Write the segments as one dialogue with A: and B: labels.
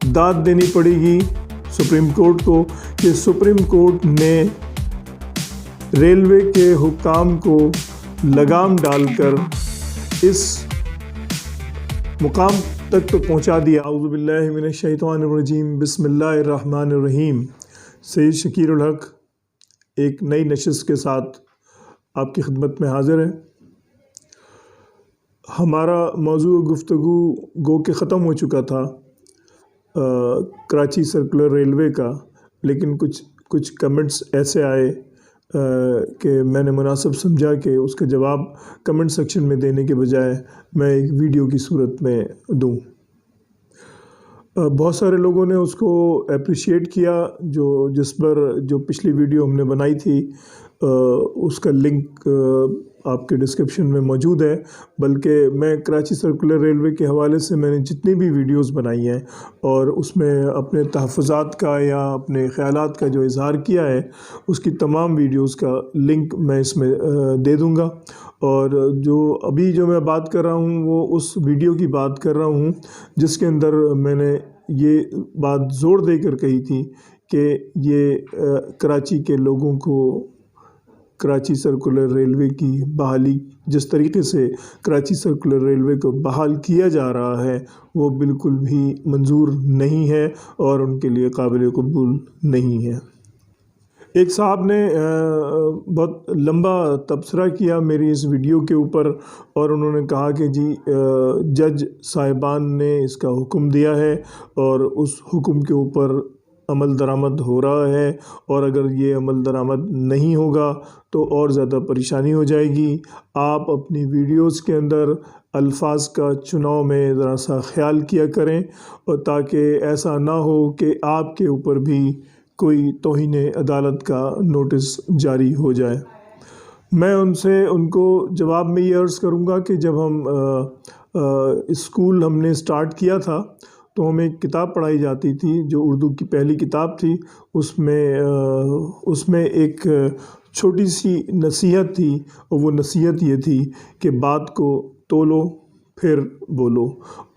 A: दाद देनी पड़ेगी सुप्रीम कोर्ट को कि सुप्रीम कोर्ट ने रेलवे के हुक्काम को लगाम डालकर इस मुकाम तक तो पहुंचा दिया। औज़ु बिल्लाहि मिनश शैतानिर रजीम, बिस्मिल्लाहिर रहमानिर रहीम। सैयद शकीर उल हक एक नई नशिस्त के साथ आपकी खिदमत में हाज़िर है। हमारा मौजू गुफ्तगू गो के ख़त्म हो चुका था कराची सर्कुलर रेलवे का, लेकिन कुछ कमेंट्स ऐसे आए कि मैंने मुनासिब समझा कि उसका जवाब कमेंट सेक्शन में देने के बजाय मैं एक वीडियो की सूरत में दूं। बहुत सारे लोगों ने उसको अप्रिशिएट किया, जिस पर जो पिछली वीडियो हमने बनाई थी उसका लिंक आपके डिस्क्रिप्शन में मौजूद है। बल्कि मैं कराची सर्कुलर रेलवे के हवाले से मैंने जितनी भी वीडियोस बनाई हैं और उसमें अपने तहफ़्फ़ुज़ात का या अपने ख़यालात का जो इज़हार किया है, उसकी तमाम वीडियोस का लिंक मैं इसमें दे दूँगा। और जो मैं बात कर रहा हूँ वो उस वीडियो की बात कर रहा हूँ जिसके अंदर मैंने ये बात ज़ोर देकर कही थी कि ये कराची के लोगों को कराची सर्कुलर रेलवे की बहाली, जिस तरीके से कराची सर्कुलर रेलवे को बहाल किया जा रहा है, वो बिल्कुल भी मंजूर नहीं है और उनके लिए काबिल कबूल नहीं है। एक साहब ने बहुत लंबा तबसरा किया मेरी इस वीडियो के ऊपर और उन्होंने कहा कि जी जज साहिबान ने इसका हुक्म दिया है और उस हुक्म के ऊपर अमल दरामद हो रहा है और अगर ये अमल दरामद नहीं होगा तो और ज़्यादा परेशानी हो जाएगी। आप अपनी वीडियोस के अंदर अल्फाज का चुनाव में ज़रा सा ख्याल किया करें और ताकि ऐसा ना हो कि आपके ऊपर भी कोई तौहीन अदालत का नोटिस जारी हो जाए। मैं उनको जवाब में ये अर्ज़ करूँगा कि जब हम स्कूल हमने स्टार्ट किया था तो हमें एक किताब पढ़ाई जाती थी जो उर्दू की पहली किताब थी। उसमें एक छोटी सी नसीहत थी और वो नसीहत ये थी कि बात को तोलो फिर बोलो,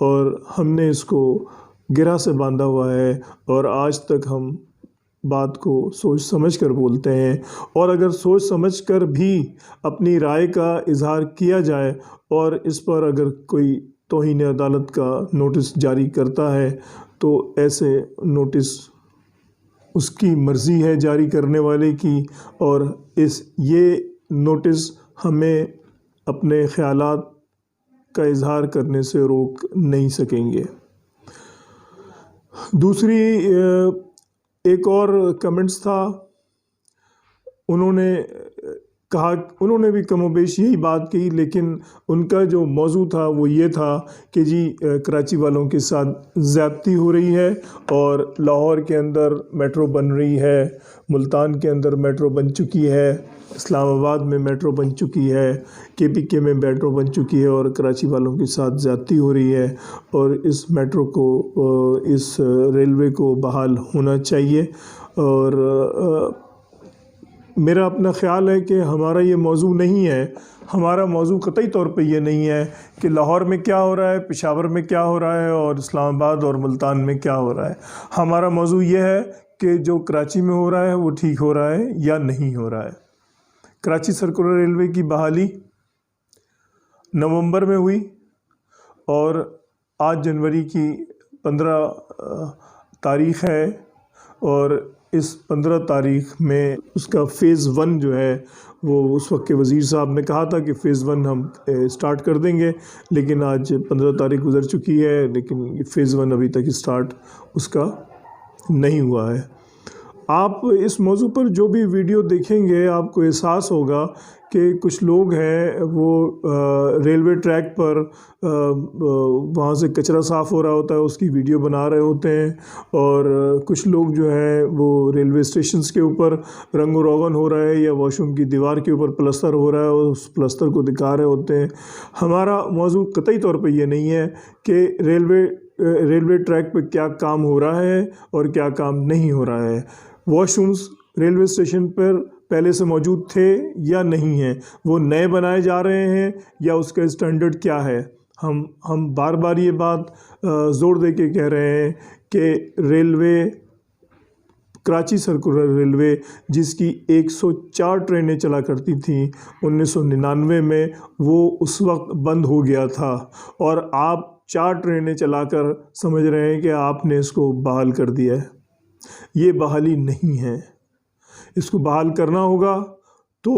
A: और हमने इसको गिरह से बांधा हुआ है और आज तक हम बात को सोच समझ कर बोलते हैं। और अगर सोच समझ कर भी अपनी राय का इज़हार किया जाए और इस पर अगर कोई तौहीन अदालत का नोटिस जारी करता है तो ऐसे नोटिस उसकी मर्ज़ी है जारी करने वाले की, और ये नोटिस हमें अपने ख़यालात का इज़हार करने से रोक नहीं सकेंगे। दूसरी एक और कमेंट्स था, उन्होंने भी कमोबेश यही बात कही, लेकिन उनका जो मौजू था वो ये था कि जी कराची वालों के साथ ज़्यादती हो रही है और लाहौर के अंदर मेट्रो बन रही है, मुल्तान के अंदर मेट्रो बन चुकी है, इस्लामाबाद में मेट्रो बन चुकी है, KPK में मेट्रो बन चुकी है और कराची वालों के साथ ज़्यादती हो रही है और इस मेट्रो को, इस रेलवे को बहाल होना चाहिए। और मेरा अपना ख़्याल है कि हमारा ये मौजू नहीं है। हमारा मौजू क़तई तौर पे ये नहीं है कि लाहौर में क्या हो रहा है, पेशावर में क्या हो रहा है और इस्लामाबाद और मुल्तान में क्या हो रहा है। हमारा मौजू ये है कि जो कराची में हो रहा है वो ठीक हो रहा है या नहीं हो रहा है। कराची सर्कुलर रेलवे की बहाली नवंबर में हुई और आज जनवरी की 15 तारीख़ है और इस 15 तारीख़ में उसका फ़ेज़ 1 जो है वो उस वक्त के वज़ीर साहब ने कहा था कि फ़ेज़ 1 हम स्टार्ट कर देंगे, लेकिन आज 15 तारीख़ गुज़र चुकी है लेकिन फ़ेज़ 1 अभी तक स्टार्ट उसका नहीं हुआ है। आप इस मौजू पर जो भी वीडियो देखेंगे आपको एहसास होगा कि कुछ लोग हैं वो रेलवे ट्रैक पर वहाँ से कचरा साफ़ हो रहा होता है उसकी वीडियो बना रहे होते हैं, और कुछ लोग जो हैं वो रेलवे स्टेशंस के ऊपर रंग रोगन हो रहा है या वॉशरूम की दीवार के ऊपर प्लस्तर हो रहा है और उस प्लस्तर को दिखा रहे होते हैं। हमारा मौजू कतई तौर पे ये नहीं है कि रेलवे ट्रैक पे क्या काम हो रहा है और क्या काम नहीं हो रहा है। वॉशरूम्स रेलवे स्टेशन पर पहले से मौजूद थे या नहीं हैं, वो नए बनाए जा रहे हैं या उसका स्टैंडर्ड क्या है। हम बार बार ये बात ज़ोर दे के कह रहे हैं کہ ریلوے کراچی سرکولر ریلوے جس کی 104 ٹرینیں چلا کرتی تھیں 1999 میں، وہ اس وقت بند ہو گیا تھا، اور آپ 4 ٹرینیں چلا کر سمجھ رہے ہیں کہ آپ نے اس کو بحال کر دیا ہے۔ یہ بحالی نہیں ہے، اس کو بحال کرنا ہوگا تو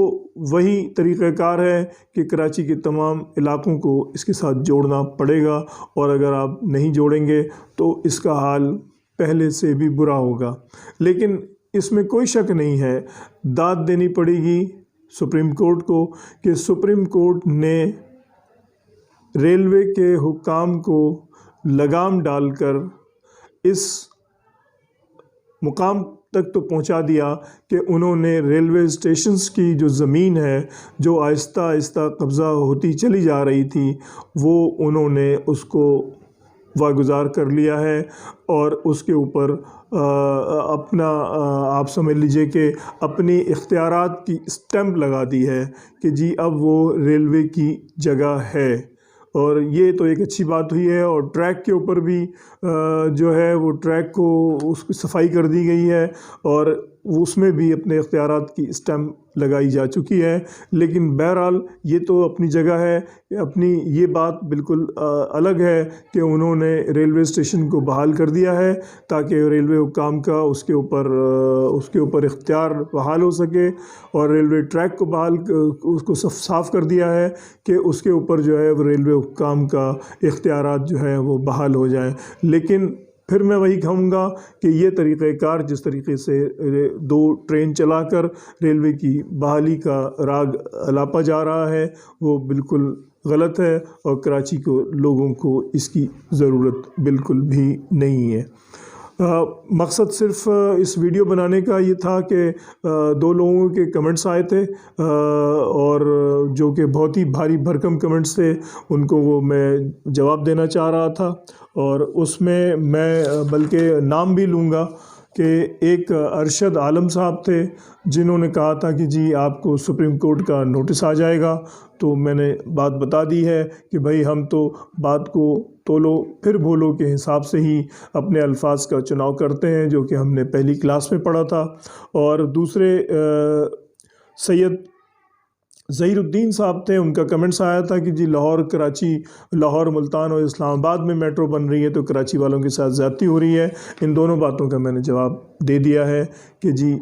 A: وہی طریقہ کار ہے کہ کراچی کے تمام علاقوں کو اس کے ساتھ جوڑنا پڑے گا، اور اگر آپ نہیں جوڑیں گے تو اس کا حال پہلے سے بھی برا ہوگا۔ لیکن اس میں کوئی شک نہیں ہے، داد دینی پڑے گی سپریم کورٹ کو کہ سپریم کورٹ نے ریلوے کے حکام کو لگام ڈال کر اس مقام تک تو پہنچا دیا کہ انہوں نے ریلوے اسٹیشنز کی جو زمین ہے جو آہستہ آہستہ قبضہ ہوتی چلی جا رہی تھی، وہ انہوں نے اس کو واگزار کر لیا ہے، اور اس کے اوپر اپنا آپ سمجھ لیجئے کہ اپنی اختیارات کی اسٹیمپ لگا دی ہے کہ جی اب وہ ریلوے کی جگہ ہے۔ اور یہ تو ایک اچھی بات ہوئی ہے، اور ٹریک کے اوپر بھی جو ہے وہ ٹریک کو اس کی صفائی کر دی گئی ہے، اور اس میں بھی اپنے اختیارات کی اسٹیمپ لگائی جا چکی ہے۔ لیکن بہرحال یہ تو اپنی جگہ ہے، اپنی یہ بات بالکل الگ ہے کہ انہوں نے ریلوے اسٹیشن کو بحال کر دیا ہے تاکہ ریلوے حکام کا اس کے اوپر اختیار بحال ہو سکے، اور ریلوے ٹریک کو اس کو صاف کر دیا ہے کہ اس کے اوپر جو ہے وہ ریلوے حکام کا اختیارات جو ہے وہ بحال ہو جائیں۔ لیکن پھر میں وہی کہوں گا کہ یہ طریقہ کار جس طریقے سے 2 ٹرین چلا کر ریلوے کی بحالی کا راگ الاپا جا رہا ہے، وہ بالکل غلط ہے، اور کراچی کو لوگوں کو اس کی ضرورت بالکل بھی نہیں ہے۔ مقصد صرف اس ویڈیو بنانے کا یہ تھا کہ 2 لوگوں کے کمنٹس آئے تھے، اور جو کہ بہت ہی بھاری بھرکم کمنٹس تھے، ان کو وہ میں جواب دینا چاہ رہا تھا، اور اس میں میں بلکہ نام بھی لوں گا کہ ایک ارشد عالم صاحب تھے جنہوں نے کہا تھا کہ جی آپ کو سپریم کورٹ کا نوٹس آ جائے گا، تو میں نے بات بتا دی ہے کہ بھائی ہم تو بات کو تولو پھر بولو کے حساب سے ہی اپنے الفاظ کا چناؤ کرتے ہیں، جو کہ ہم نے پہلی کلاس میں پڑھا تھا۔ اور دوسرے سید ظہیر الدین صاحب تھے، ان کا کمنٹس آیا تھا کہ جی لاہور ملتان اور اسلام آباد میں میٹرو بن رہی ہے تو کراچی والوں کے ساتھ زیادتی ہو رہی ہے۔ ان دونوں باتوں کا میں نے جواب دے دیا ہے کہ جی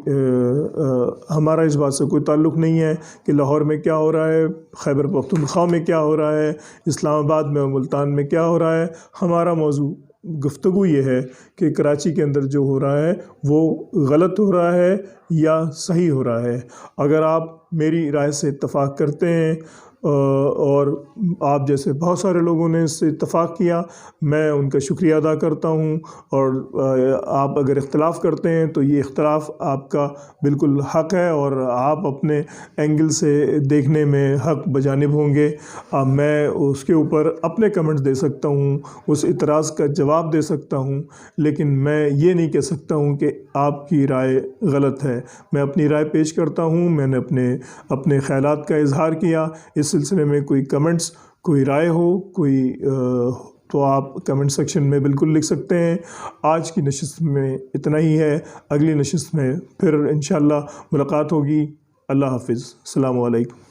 A: ہمارا اس بات سے کوئی تعلق نہیں ہے کہ لاہور میں کیا ہو رہا ہے، خیبر پختونخوا میں کیا ہو رہا ہے، اسلام آباد میں اور ملتان میں کیا ہو رہا ہے۔ ہمارا موضوع گفتگو یہ ہے کہ کراچی کے اندر جو ہو رہا ہے وہ غلط ہو رہا ہے یا صحیح ہو رہا ہے۔ اگر آپ میری رائے سے اتفاق کرتے ہیں، اور آپ جیسے بہت سارے لوگوں نے اس سے اتفاق کیا، میں ان کا شکریہ ادا کرتا ہوں، اور آپ اگر اختلاف کرتے ہیں تو یہ اختلاف آپ کا بالکل حق ہے، اور آپ اپنے اینگل سے دیکھنے میں حق بجانب ہوں گے۔ میں اس کے اوپر اپنے کمنٹس دے سکتا ہوں، اس اعتراض کا جواب دے سکتا ہوں، لیکن میں یہ نہیں کہہ سکتا ہوں کہ آپ کی رائے غلط ہے۔ میں اپنی رائے پیش کرتا ہوں، میں نے اپنے خیالات کا اظہار کیا۔ اس سلسلے میں کوئی کمنٹس، کوئی رائے ہو، تو آپ کمنٹ سیکشن میں بالکل لکھ سکتے ہیں۔ آج کی نشست میں اتنا ہی ہے، اگلی نشست میں پھر انشاءاللہ ملاقات ہوگی۔ اللہ حافظ، السلام علیکم۔